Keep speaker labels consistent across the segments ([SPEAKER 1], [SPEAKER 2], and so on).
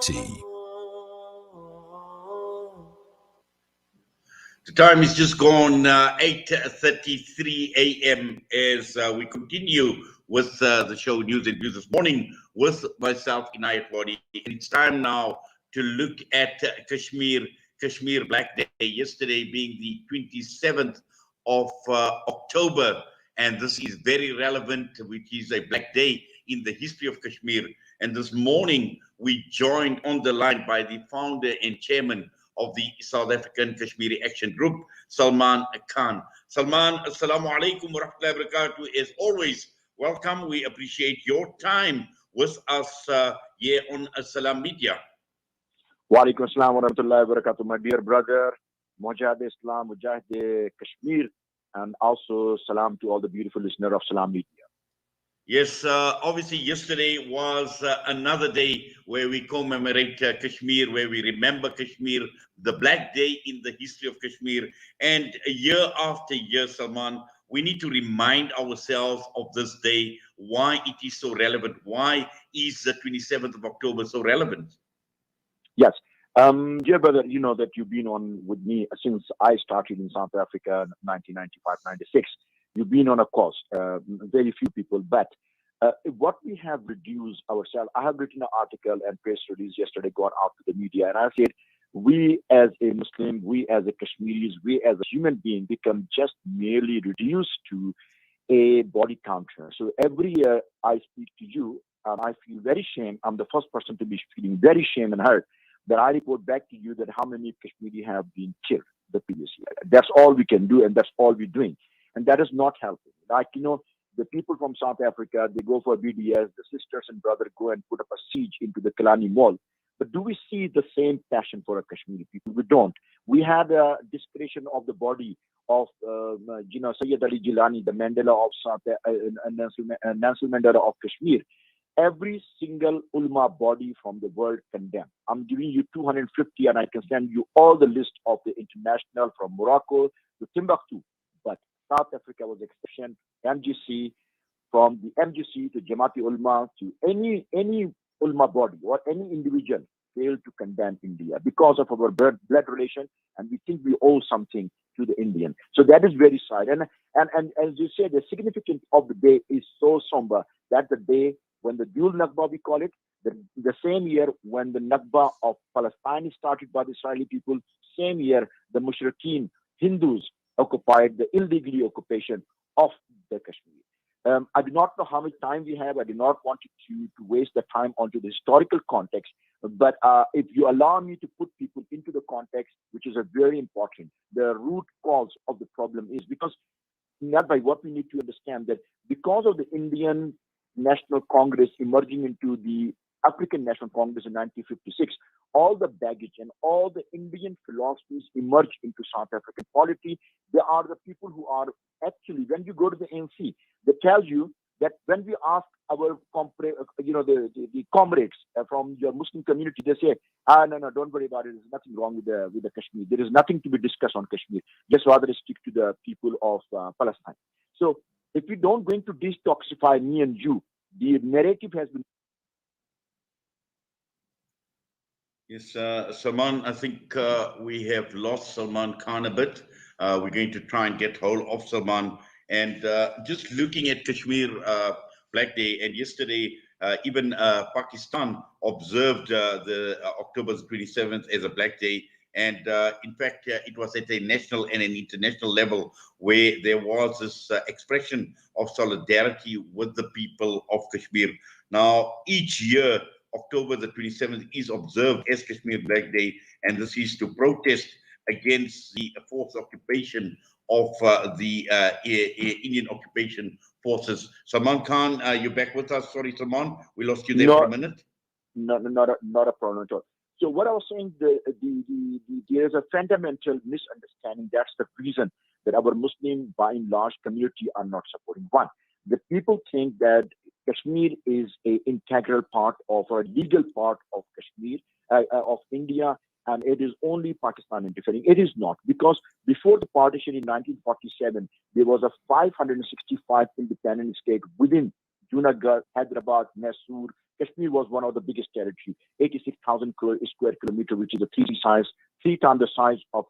[SPEAKER 1] T.
[SPEAKER 2] The time is just gone 8:33 a.m. as we continue with the show News and Views this morning with myself, Inayat Wadi. And it's time now to look at Kashmir Black Day, yesterday being the 27th of October. And this is very relevant, which is a black day in the history of Kashmir. And this morning, we joined on the line by the founder and chairman of the South African Kashmiri Action Group, Salman Khan. Salman, assalamu alaikum wa rahmatullahi wa barakatuh. As always, welcome. We appreciate your time with us here on Salam Media.
[SPEAKER 3] Wa alaikum assalam wa rahmatullahi wa barakatuh, my dear brother, Mujahid Islam, Mujahid Kashmir, and also salam to all the beautiful listeners of Salam Media.
[SPEAKER 2] Yes, obviously yesterday was another day where we commemorate Kashmir, where we remember Kashmir, the black day in the history of Kashmir. And year after year, Salman, we need to remind ourselves of this day, why it is so relevant. Why is the 27th of October so relevant?
[SPEAKER 3] Yes. Dear brother, you know that you've been on with me since I started in South Africa in 1995-96. You've been on a course, very few people, but what we have reduced ourselves, I have written an article and press release yesterday, gone out to the media, and I said, we as a Muslim, we as a Kashmiris, we as a human being become just merely reduced to a body counter. So every year I speak to you, and I feel very shame. I'm the first person to be feeling very shame and hurt that I report back to you that how many Kashmiri have been killed the previous year. That's all we can do, and that's all we're doing. And that is not helping. Like, you know, the people from South Africa, they go for BDS, the sisters and brothers go and put up a siege into the Kalani Mall. But do we see the same passion for our Kashmiri people? We don't. We had a desecration of the body of, Sayyid Ali Jilani, the Mandela of Nelson Mandela of Kashmir. Every single ulama body from the world condemned. I'm giving you 250 and I can send you all the list of the international from Morocco to Timbuktu. But South Africa was exception. MGC, from the MGC to Jamati Ulma to any ulma body or any individual failed to condemn India because of our blood relation, and we think we owe something to the Indian. So that is very sad. And as you said, the significance of the day is so somber that the day when the dual Nakba, we call it, the same year when the Nakba of Palestine started by the Israeli people, same year the Mushrikeen, Hindus, occupied the illegally occupation of the Kashmir. I do not know how much time we have. I do not want you to waste the time onto the historical context. But if you allow me to put people into the context, which is a very important, the root cause of the problem is because, not by what we need to understand that because of the Indian National Congress emerging into the African National Congress in 1956, all the baggage and all the Indian philosophies emerged into South African polity. They are the people who are actually, when you go to the ANC, they tell you that when we ask our the comrades from your Muslim community, they say, no, don't worry about it. There's nothing wrong with the Kashmir. There is nothing to be discussed on Kashmir. Just rather stick to the people of Palestine. So if we don't going to detoxify me and you, the narrative has been.
[SPEAKER 2] Yes, Salman, I think we have lost Salman Khan a bit. We're going to try and get hold of Salman. And just looking at Kashmir Black Day, and yesterday, even Pakistan observed the October 27th as a Black Day. And in fact, it was at a national and an international level where there was this expression of solidarity with the people of Kashmir. Now, each year, October the 27th is observed as Kashmir Black Day, and this is to protest against the forced occupation of the Indian occupation forces. Salman Khan, you're back with us. Sorry, Salman, we lost you there for a minute.
[SPEAKER 3] Not a problem at all. So what I was saying, there is a fundamental misunderstanding. That's the reason that our Muslim, by and large, community are not supporting. One, the people think that Kashmir is an integral part of a legal part of Kashmir, of India, and it is only Pakistan interfering. It is not, because before the partition in 1947, there was a 565 independent state within Junagadh, Hyderabad, Mysore. Kashmir was one of the biggest territory, 86,000 square kilometer, which is three times the size of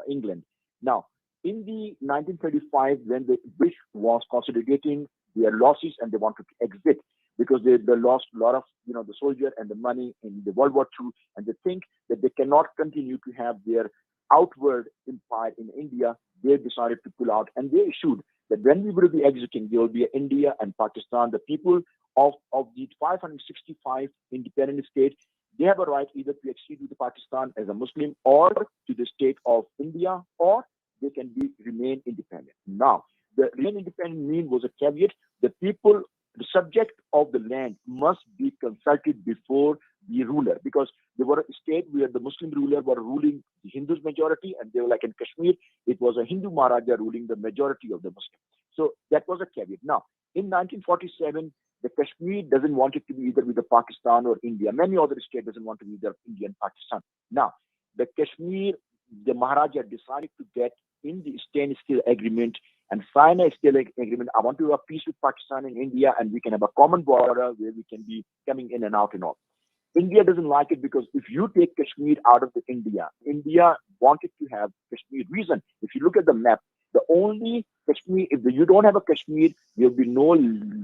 [SPEAKER 3] England. Now, in the 1935, when the British was consolidating their losses and they wanted to exit because they lost a lot of the soldier and the money in the World War II, and they think that they cannot continue to have their outward empire in India, they decided to pull out, and they issued that when we will be exiting, there will be India and Pakistan. The people of the 565 independent states, they have a right either to accede to Pakistan as a Muslim or to the state of India, or they can remain independent. Now, the remain independent mean was a caveat. The people, the subject of the land must be consulted before the ruler, because they were a state where the Muslim ruler were ruling the Hindus majority, and they were like in Kashmir, it was a Hindu Maharaja ruling the majority of the Muslim. So that was a caveat. Now, in 1947, the Kashmir doesn't want it to be either with the Pakistan or India. Many other states doesn't want to be either India and Pakistan. Now, the Kashmir, the Maharaja decided to get in the standstill agreement and sign a still agreement. I want to have peace with Pakistan and India, and we can have a common border where we can be coming in and out and all. India doesn't like it, because if you take Kashmir out of the India wanted to have Kashmir. Reason, if you look at the map, the only Kashmir, if you don't have a Kashmir, there will be no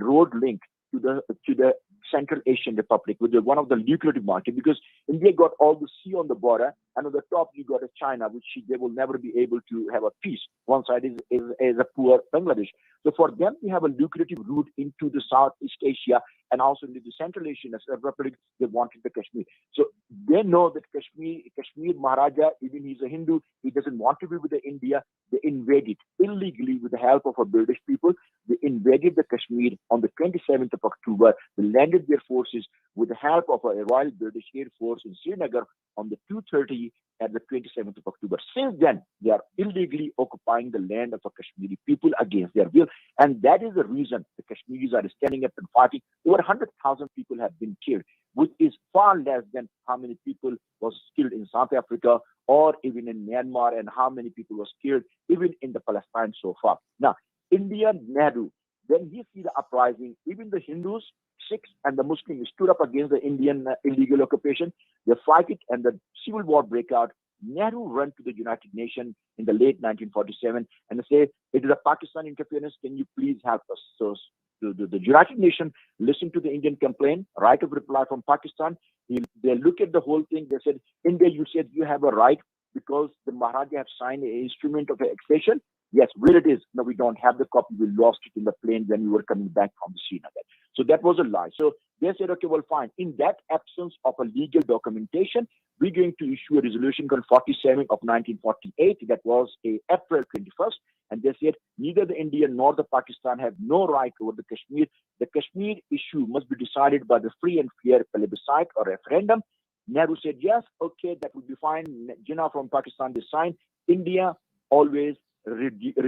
[SPEAKER 3] road link to the Central Asian Republic, which is one of the lucrative market, because India got all the sea on the border, and on the top you got a China, which they will never be able to have a peace. One side is a poor Bangladesh. So for them to have a lucrative route into the Southeast Asia and also into the Central Asian Republic, they wanted the Kashmir. So they know that Kashmir Maharaja, even he's a Hindu, he doesn't want to be with the India. They invaded illegally with the help of a British people. They invaded the Kashmir on the 27th of October. They landed their forces with the help of a Royal British Air Force in Srinagar on the 2:30 at the 27th of October. Since then, they are illegally occupying the land of the Kashmiri people against their will. And that is the reason the Kashmiris are standing up and fighting. Over 100,000 people have been killed, which is far less than how many people was killed in South Africa or even in Myanmar, and how many people was killed even in the Palestine so far. Now, India Nehru, when he see the uprising, even the Hindus, Sikhs, and the Muslims stood up against the Indian illegal occupation. They fight it, and the civil war break out. Nehru ran to the United Nations in the late 1947 and say, "It is a Pakistan interference. Can you please help us?" So the United Nations listened to the Indian complaint, right of reply from Pakistan. They look at the whole thing. They said, "India, you said you have a right because the Maharaja have signed an instrument of accession." Yes, where it is? No, we don't have the copy. We lost it in the plane when we were coming back from the Srinagar. So that was a lie. So they said, okay, well, fine. In that absence of a legal documentation, we're going to issue a resolution called 47 of 1948. That was April 21st. And they said, neither the India nor the Pakistan have no right over the Kashmir. The Kashmir issue must be decided by the free and fair plebiscite or referendum. Nehru said, yes, okay, that would be fine. Jinnah from Pakistan, they signed. India always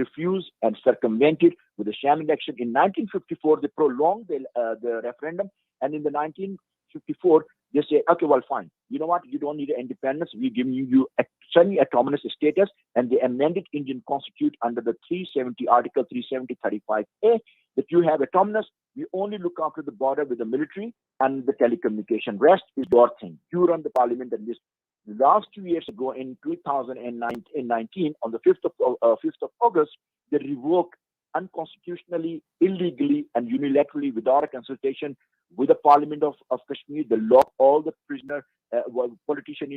[SPEAKER 3] refused and circumvented with a sham election. In 1954, they prolonged the referendum, and in the 1954, they say, okay, well, fine. You know what? You don't need independence. We're giving you a semi-autonomous status, and they amended Indian Constitution under the 370 Article 370-35A that you have autonomous. We only look after the border with the military and the telecommunication. Rest is your thing. You run the parliament and this. Last 2 years ago, in 2019, on the 5th of August, they revoked unconstitutionally, illegally, and unilaterally, without a consultation with the Parliament of Kashmir. They locked all the prisoner politicians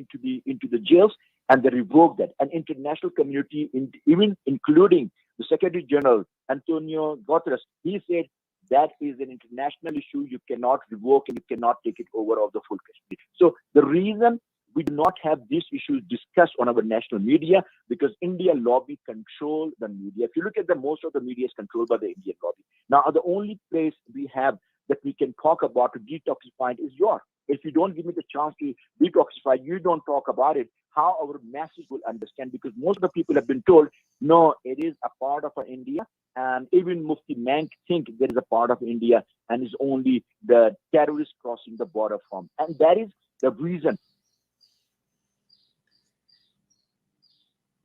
[SPEAKER 3] into the jails, and they revoked that. An international community, even including the Secretary General Antonio Guterres, he said that is an international issue. You cannot revoke and you cannot take it over of the full Kashmir. So the reason we do not have these issues discussed on our national media, because India lobby control the media. If you look at most of the media is controlled by the Indian lobby. Now, the only place we have that we can talk about to detoxify is yours. If you don't give me the chance to detoxify, you don't talk about it, how our masses will understand, because most of the people have been told, no, it is a part of India. And even Mufti Mank think there is a part of India and is only the terrorists crossing the border from. And that is the reason.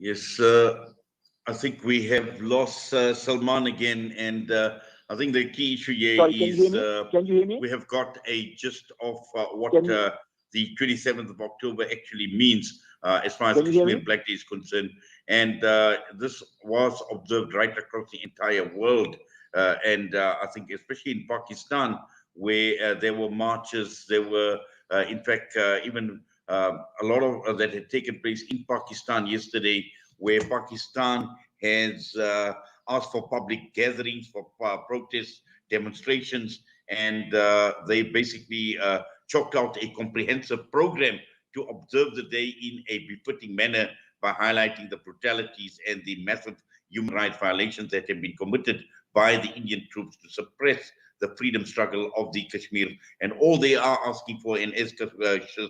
[SPEAKER 2] Yes, I think we have lost Salman again, and I think the key issue here
[SPEAKER 3] Sorry, can you hear
[SPEAKER 2] is
[SPEAKER 3] me? Can you hear me?
[SPEAKER 2] we have got a gist of what
[SPEAKER 3] Can you
[SPEAKER 2] the 27th of October actually means as far as
[SPEAKER 3] can you hear
[SPEAKER 2] Kashmir
[SPEAKER 3] me?
[SPEAKER 2] Black Day is concerned. And this was observed right across the entire world. And I think especially in Pakistan, where there were marches, there were, in fact, even a lot of that had taken place in Pakistan yesterday, where Pakistan has asked for public gatherings, for protests, demonstrations, and they basically chalked out a comprehensive program to observe the day in a befitting manner by highlighting the brutalities and the massive human rights violations that have been committed by the Indian troops to suppress the freedom struggle of the Kashmir. And all they are asking for, and as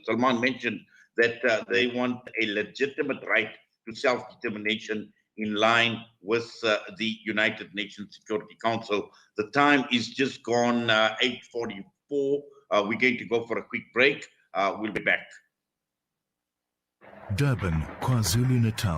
[SPEAKER 2] Salman mentioned, that they want a legitimate right to self-determination in line with the United Nations Security Council. The time is just gone 8:44. We're going to go for a quick break. We'll be back.
[SPEAKER 1] Durban, KwaZulu-Natal.